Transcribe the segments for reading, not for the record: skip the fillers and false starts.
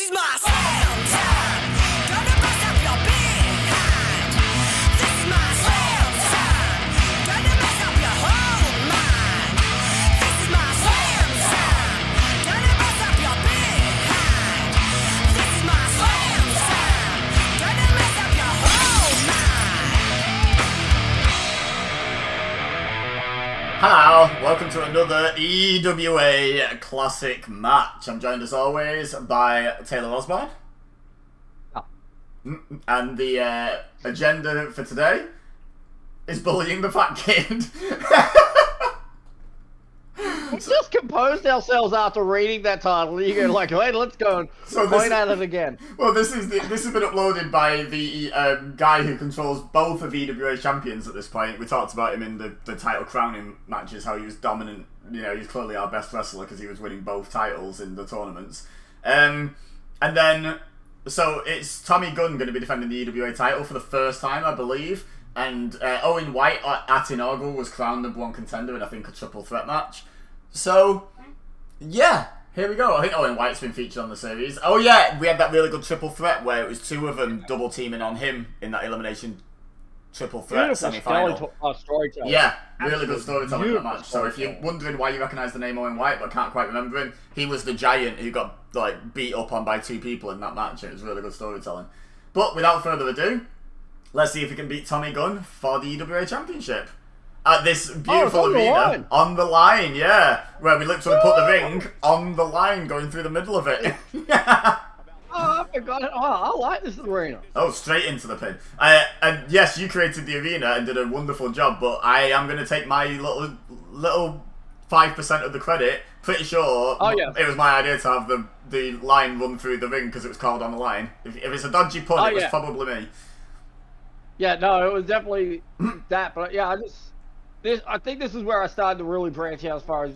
is my slam time. Gonna bust up your behind. This is my slam time. Gonna mess up your whole mind. This is my slam time. Gonna bust up your behind. This is my slam time. Gonna mess up your whole mind. Hello, welcome to another EWA Classic match. I'm joined as always by Taylor Osborne. Oh. And the agenda for today is bullying the fat kid. We just composed ourselves after reading that title. You go like, hey, let's go and point at it again. Well, this has been uploaded by the guy who controls both of EWA champions at this point. We talked about him in the title crowning matches, how he was dominant. You know, he's clearly our best wrestler because he was winning both titles in the tournaments. And then, so it's Tommy Gunn going to be defending the EWA title for the first time, I believe. And Owen White at Inaugural was crowned #1 contender in, I think, a triple threat match. So, yeah, here we go. I think Owen White's been featured on the series. Oh yeah, we had that really good triple threat where it was two of them double teaming on him in that elimination triple threat semi-final. Storytelling. Yeah, really good storytelling in that match. So if you're wondering why you recognise the name Owen White but can't quite remember him, he was the giant who got like beat up on by two people in that match. It was really good storytelling. But without further ado, let's see if we can beat Tommy Gunn for the EWA Championship. At this beautiful arena. On the line, yeah. Where we literally put the ring on the line going through the middle of it. Oh, I forgot it. Oh, I like this arena. Oh, straight into the pin. And yes, you created the arena and did a wonderful job, but I am going to take my little 5% of the credit. Pretty sure it was my idea to have the line run through the ring because it was called on the line. If it's a dodgy pun, it was probably me. Yeah, no, it was definitely that. But yeah, I think this is where I started to really branch out as far as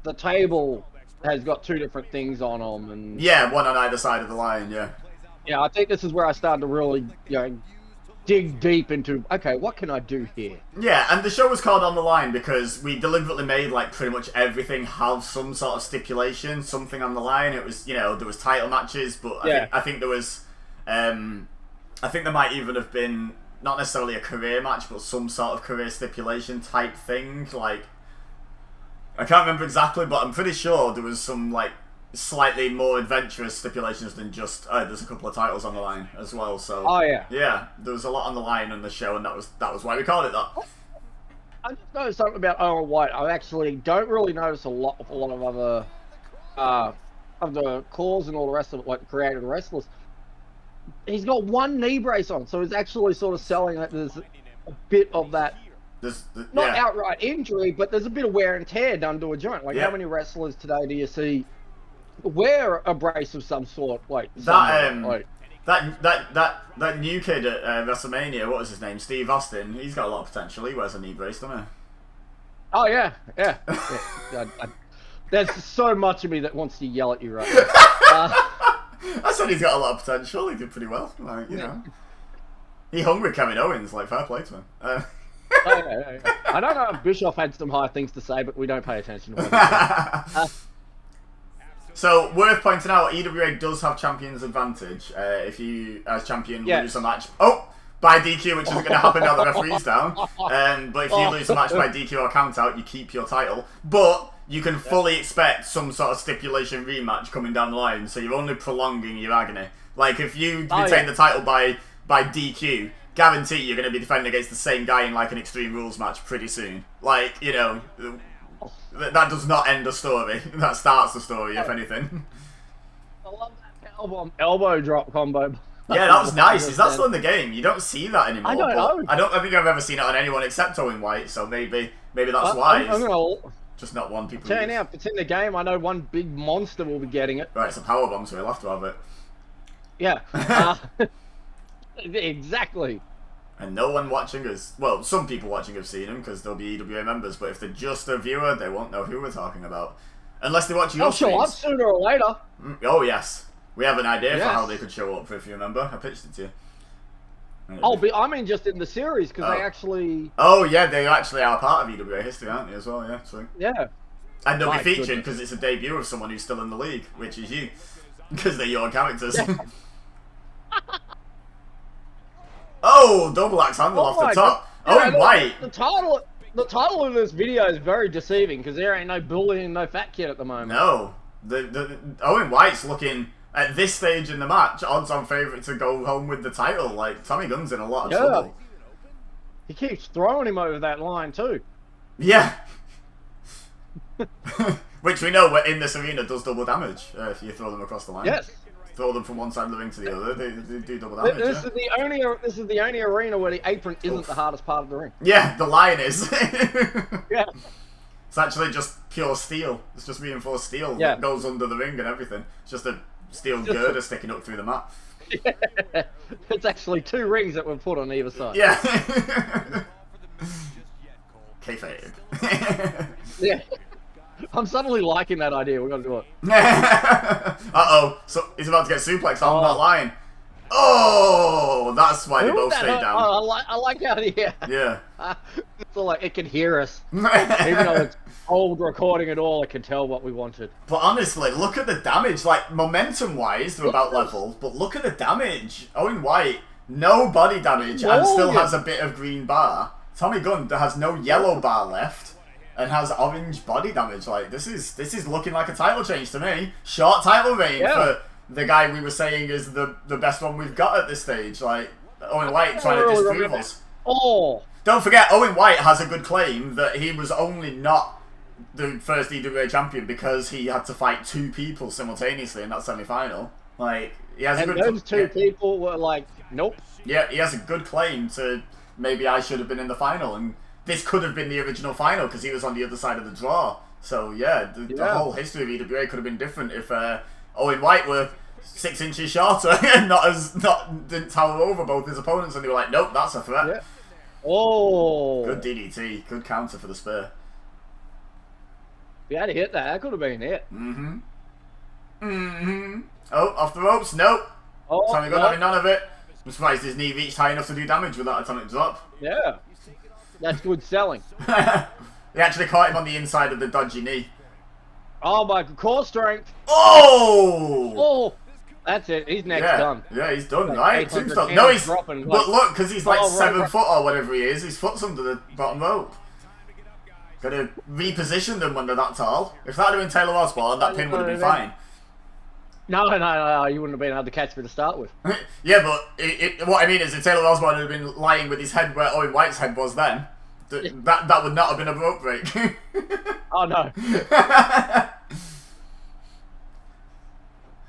the table has got two different things on them, and yeah, one on either side of the line. Yeah. Yeah, I think this is where I started to really, dig deep into. Okay, what can I do here? Yeah, and the show was called On the Line because we deliberately made like pretty much everything have some sort of stipulation, something on the line. It was, there was title matches, but I think there was, I think there might even have been. Not necessarily a career match, but some sort of career stipulation type thing. Like, I can't remember exactly, but I'm pretty sure there was some like slightly more adventurous stipulations than just there's a couple of titles on the line as well. So yeah, there was a lot on the line on the show, and that was why we called it that. I just noticed something about Owen White. I actually don't really notice a lot of other of the calls and all the rest of it, like created wrestlers. He's got one knee brace on, so he's actually sort of selling that there's a bit of that, not outright injury, but there's a bit of wear and tear done to a joint. Like, how many wrestlers today do you see wear a brace of some sort? Like that new kid at WrestleMania, what was his name? Steve Austin. He's got a lot of potential. He wears a knee brace, doesn't he? Oh yeah. There's so much of me that wants to yell at you right now. I said he's got a lot of potential. He did pretty well. Like, know. He hung with Kevin Owens. Like, fair play to him. I don't know if Bischoff had some high things to say, but we don't pay attention to what So, worth pointing out, EWA does have champion's advantage. If you, as champion, lose a match... Oh! By DQ, which isn't going to happen now the referee's down. But if you lose a match by DQ or count out, you keep your title. But you can fully expect some sort of stipulation rematch coming down the line, so you're only prolonging your agony. Like, if you retain the title by DQ, guarantee you're going to be defending against the same guy in, like, an Extreme Rules match pretty soon. Like, that does not end the story. That starts the story, if anything. I love that elbow drop combo. Yeah, that was nice. Is that still in the game? You don't see that anymore. I don't know. I think I've ever seen it on anyone except Owen White, so maybe that's why. I'm gonna just not one people. Tell you now, if it's in the game, I know one big monster will be getting it. Right, it's a powerbomb, so we'll have to have it. Yeah. Exactly. And no one watching us, well, some people watching have seen them because they'll be EWA members, but if they're just a viewer, they won't know who we're talking about. Unless they watch your streams. They'll show up sooner or later. Oh, yes. We have an idea for how they could show up, if you remember. I pitched it to you. I mean just in the series, because they actually... Oh, yeah, they actually are part of EWA history, aren't they, as well, yeah, true. Yeah. And they'll be featured because it's a debut of someone who's still in the league, which is you. Because they're your characters. Oh, double axe handle off the top. Owen White. The title of this video is very deceiving because there ain't no bullying, no fat kid at the moment. No, the Owen White's looking at this stage in the match odds-on favourite to go home with the title. Like Tommy Gunn's in a lot of trouble. He keeps throwing him over that line too. Yeah. Which we know in this arena does double damage if you throw them across the line. Yes. Throw them from one side of the ring to the other, they do double damage. This is the only arena where the apron isn't the hardest part of the ring. Yeah, the line is. Yeah. It's actually just pure steel. It's just reinforced steel that goes under the ring and everything. It's just a steel girder sticking up through the mat. Yeah. It's actually 2 rings that were put on either side. Yeah. Kayfabe. Yeah. I'm suddenly liking that idea. We're gonna do it. Uh-oh. So he's about to get suplexed on that line. Oh, that's why they both stayed down. I like how Yeah. So like it can hear us, even though it's old recording and all. It can tell what we wanted. But honestly, look at the damage. Like momentum-wise, they're about level. But look at the damage. Owen White, no body damage and still has a bit of green bar. Tommy Gunn has no yellow bar left. And has orange body damage. Like this is looking like a title change to me. Short title reign for the guy we were saying is the best one we've got at this stage. Like Owen White trying to disprove us. Oh, don't forget, Owen White has a good claim that he was only not the first EWA champion because he had to fight 2 people simultaneously in that semi-final. Like he has a good. Those 2 people were like, nope. Yeah, he has a good claim to maybe I should have been in the final and. This could have been the original final because he was on the other side of the draw. So yeah, the whole history of EWA could have been different if Owen White were 6 inches shorter and didn't tower over both his opponents, and they were like, nope, that's a threat. Yeah. Oh, good DDT, good counter for the spear. If you had to hit that, that could have been it. Oh, off the ropes, nope. Oh, Tommy Gunn having none of it. I'm surprised his knee reached high enough to do damage with that atomic drop. Yeah. That's good selling. He actually caught him on the inside of the dodgy knee. Oh my, core strength. Oh! Oh, that's it. He's next done. Yeah, he's done, like right? Tombstone. No, he's dropping, but look, because he's like 7 right. foot or whatever he is, his foot's under the bottom rope. Gotta reposition them when they're that tall. If that had been Taylor Osborne, that pin would have been fine. No, you wouldn't have been able to catch me to start with. Yeah, but what I mean is if Taylor Osborne had been lying with his head where Owen White's head was then, that would not have been a rope break. Oh, no.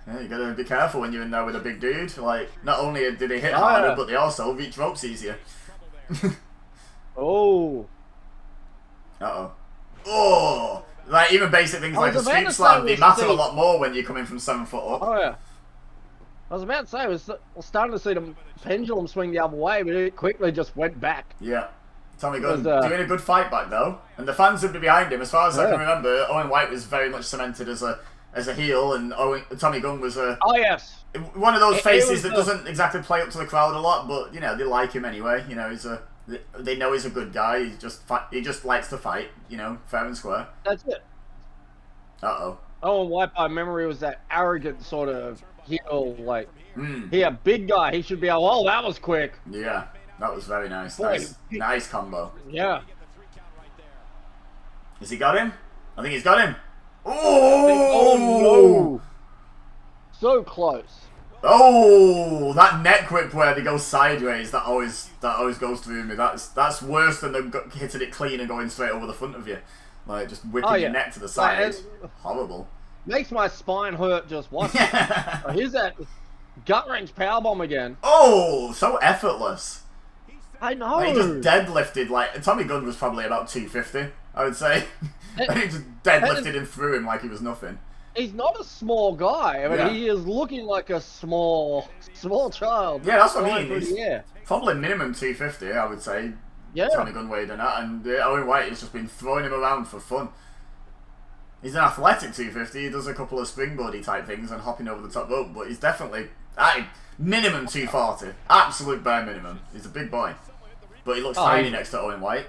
Yeah, you gotta be careful when you're in there with a big dude. Like, not only do they hit harder, but they also reach ropes easier. Oh. Uh-oh. Oh! Like, even basic things like a sweep slam, they matter a lot more when you're coming from 7 foot up. Oh, yeah. I was about to say, we're starting to see the pendulum swing the other way, but it quickly just went back. Yeah. Tommy Gunn doing a good fight back, though. And the fans would be behind him. As far as I can remember, Owen White was very much cemented as a heel, and Tommy Gunn was one of those faces that doesn't exactly play up to the crowd a lot, but, you know, they like him anyway. You know, they know he's a good guy. He just likes to fight, you know, fair and square. That's it. Uh-oh. Owen White, by memory, was that arrogant sort of heel, like, he a big guy. He should be, oh, that was quick. Yeah, that was very nice. Boy, nice combo. Yeah. Has he got him? I think he's got him. Oh, no. So close. Oh, that neck whip where they go sideways, that always goes through me. That's worse than them hitting it clean and going straight over the front of you. Like, just whipping your neck to the side. Horrible. Makes my spine hurt just watching. Oh, here's that gut wrench powerbomb again. Oh, so effortless. I know. Like, he just deadlifted, like, Tommy Gunn was probably about 250, I would say. And he just deadlifted and threw him like he was nothing. He's not a small guy. I mean, he is looking like a small child. Yeah, that's what I mean. He's probably minimum 250, I would say. Yeah. Tommy Gunn weighed in that, and Owen White has just been throwing him around for fun. He's an athletic 250. He does a couple of springboardy type things and hopping over the top rope, but he's definitely minimum 240. Absolute bare minimum. He's a big boy, but he looks tiny next to Owen White.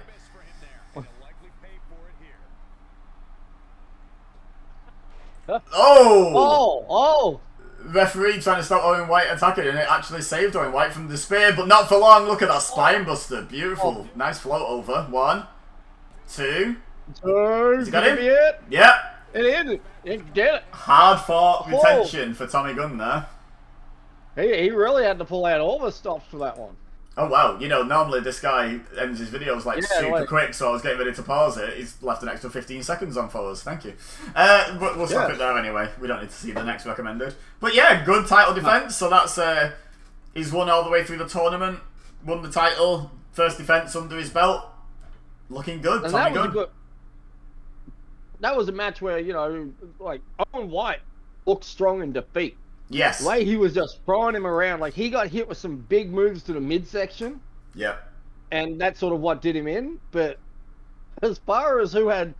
referee trying to stop Owen White attacking, and it actually saved Owen White from the spear, but not for long. Look at that spine buster. Beautiful. Nice float over. 1, 2. Has he got him? It? Yep. It is. It did it. Hard fought retention for Tommy Gunn there. He really had to pull out all the stops for that one. Oh wow, you know, normally this guy ends his videos like super quick, so I was getting ready to pause it. He's left an extra 15 seconds on for us, thank you. But we'll stop it there anyway. We don't need to see the next recommended. But yeah, good title defense. So that's he's won all the way through the tournament, won the title, first defense under his belt. Looking good, and Tommy Gunn. That was a match where, you know, like Owen White looked strong in defeat. Yes. The way he was just throwing him around, like he got hit with some big moves to the midsection. Yep. And that's sort of what did him in. But as far as who had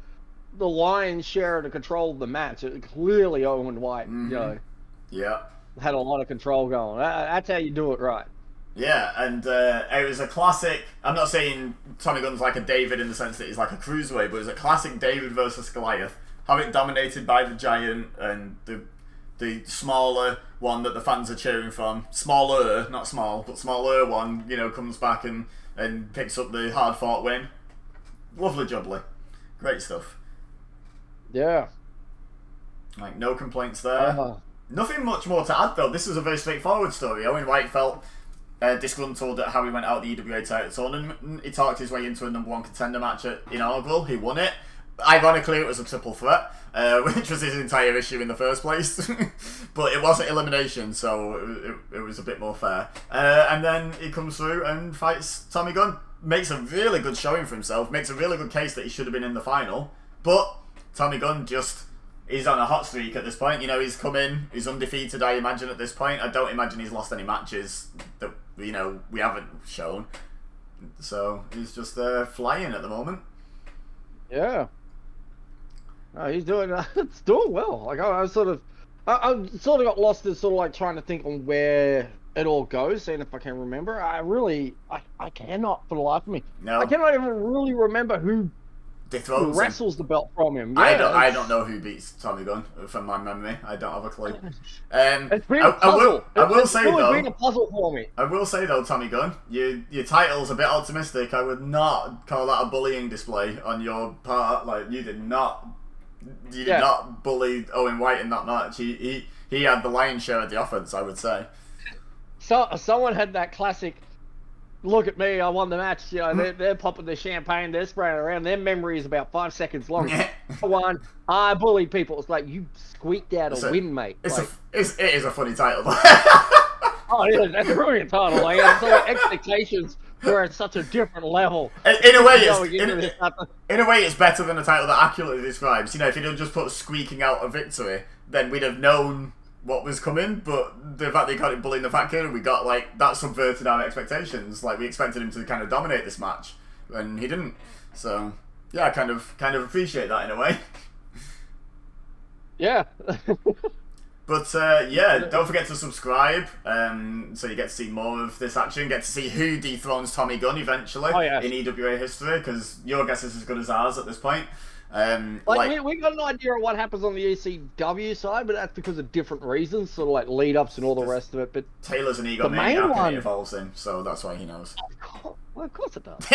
the lion's share of the control of the match, it clearly Owen White, you know, had a lot of control going. That's how you do it right. Yeah, and it was a classic. I'm not saying Tommy Gunn's like a David in the sense that he's like a cruiserweight, but it was a classic David versus Goliath. Have it dominated by the giant and the smaller one that the fans are cheering from. Smaller, not small, but smaller one, you know, comes back and picks up the hard-fought win. Lovely jubbly. Great stuff. Yeah. Like, no complaints there. Nothing much more to add, though. This was a very straightforward story. Owen White felt disgruntled at how he went out the EWA title tournament. He talked his way into a #1 contender match at Inaugural. He won it. Ironically, it was a triple threat, which was his entire issue in the first place. But it wasn't elimination, so it was a bit more fair. And then he comes through and fights Tommy Gunn. Makes a really good showing for himself. Makes a really good case that he should have been in the final. But Tommy Gunn just... He's on a hot streak at this point. You know, he's come in. He's undefeated, I imagine, at this point. I don't imagine he's lost any matches that, you know, we haven't shown. So he's just flying at the moment. Yeah. No, he's doing it's doing well. Like I sort of got lost in sort of like trying to think on where it all goes, seeing if I can remember. I cannot for the life of me. No. I cannot even really remember who wrestles the belt from him. Yeah, I don't know who beats Tommy Gunn from my memory. I don't have a clue. It's been a puzzle. I will say though, been a puzzle for me. I will say though, Tommy Gunn, your title's a bit optimistic. I would not call that a bullying display on your part. Like you did not bully Owen White in that match. He had the lion's share of the offense, I would say. So someone had that classic. Look at me, I won the match. You know, they're popping the champagne, they're spraying it around. Their memory is about 5 seconds long. One, I bullied people. It's like you squeaked out a win, mate. It is a funny title. Oh, yeah, that's a brilliant title. Like, so the expectations were at such a different level. In a way, it's better than a title that accurately describes. You know, if you'd have just put squeaking out a victory, then we'd have known what was coming, but the fact they got it bullying the fat kid, we got like that subverted our expectations. Like we expected him to kind of dominate this match, and he didn't. So yeah, I kind of appreciate that in a way. Yeah. But yeah, don't forget to subscribe, so you get to see more of this action. Get to see who dethrones Tommy Gunn eventually in EWA history, because your guess is as good as ours at this point. We got an idea of what happens on the ECW side, but that's because of different reasons, sort of like lead-ups and all the rest of it. But Taylor's an egomaniac and it involves him, so that's why he knows. Well, of course it does.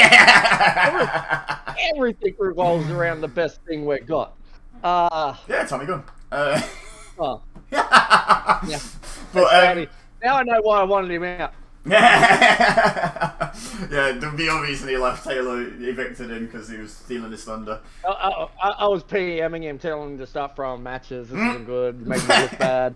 Everything revolves around the best thing we've got. Yeah, Tommy Gunn. Yeah. But now I know why I wanted him out. Yeah, the only reason he left Taylor evicted him because he was stealing his thunder. I was PMing him, telling him to stop throwing matches. This isn't good, making me look bad.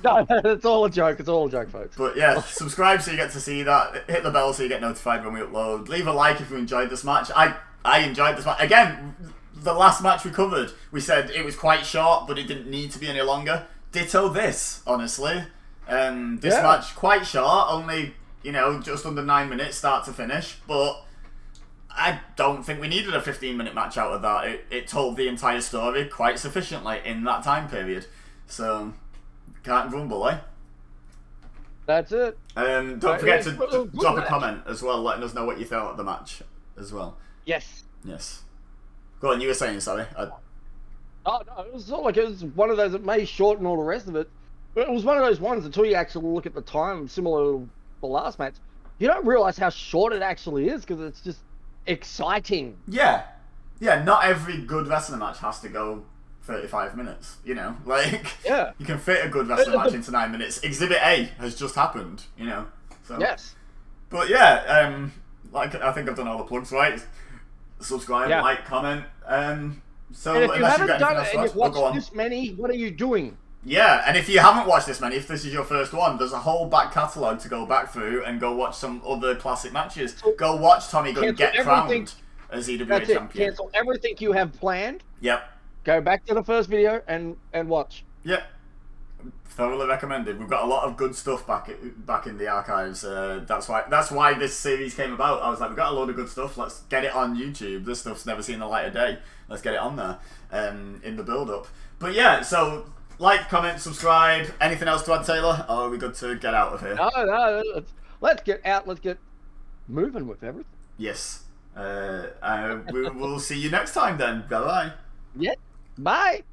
No, it's all a joke. It's all a joke, folks. But yeah, subscribe so you get to see that. Hit the bell so you get notified when we upload. Leave a like if you enjoyed this match. I enjoyed this match. Again, the last match we covered, we said it was quite short, but it didn't need to be any longer. Ditto this, honestly. This match quite short, only, you know, just under 9 minutes start to finish, but I don't think we needed a 15-minute match out of that. It told the entire story quite sufficiently in that time period. So, can't grumble, eh? That's it. Don't forget to drop a comment as well, letting us know what you thought of the match as well. Yes. Go on, you were saying, sorry. Oh no, it was sort of like it was one of those that may shorten all the rest of it. But it was one of those ones until you actually look at the time, similar to the last match, you don't realize how short it actually is because it's just exciting. Yeah. Yeah, not every good wrestling match has to go 35 minutes, you know? Like, Yeah. you can fit a good wrestling match into 9 minutes. Exhibit A has just happened, you know? So, Yes. But yeah, like, I think I've done all the plugs, right? Subscribe, Yeah. like, comment. So, And if you unless you've haven't got done anything it else and to you've add, we'll go watched on. this many, what are you doing? Yeah, and if you haven't watched this many, if this is your first one, there's a whole back catalogue to go back through and go watch some other classic matches. Go watch Tommy Gunn get crowned as EWA That's it. champion. Cancel everything you have planned. Yep. Go back to the first video and watch. Yep. Thoroughly recommended. We've got a lot of good stuff back in the archives. That's why this series came about. I was like, we've got a load of good stuff. Let's get it on YouTube. This stuff's never seen the light of day. Let's get it on there in the build-up. But yeah, so like, comment, subscribe. Anything else to add, Taylor? Or are we good to get out of here? No. Let's get out. Let's get moving with everything. Yes. We'll see you next time then. Bye-bye. Yeah. Bye.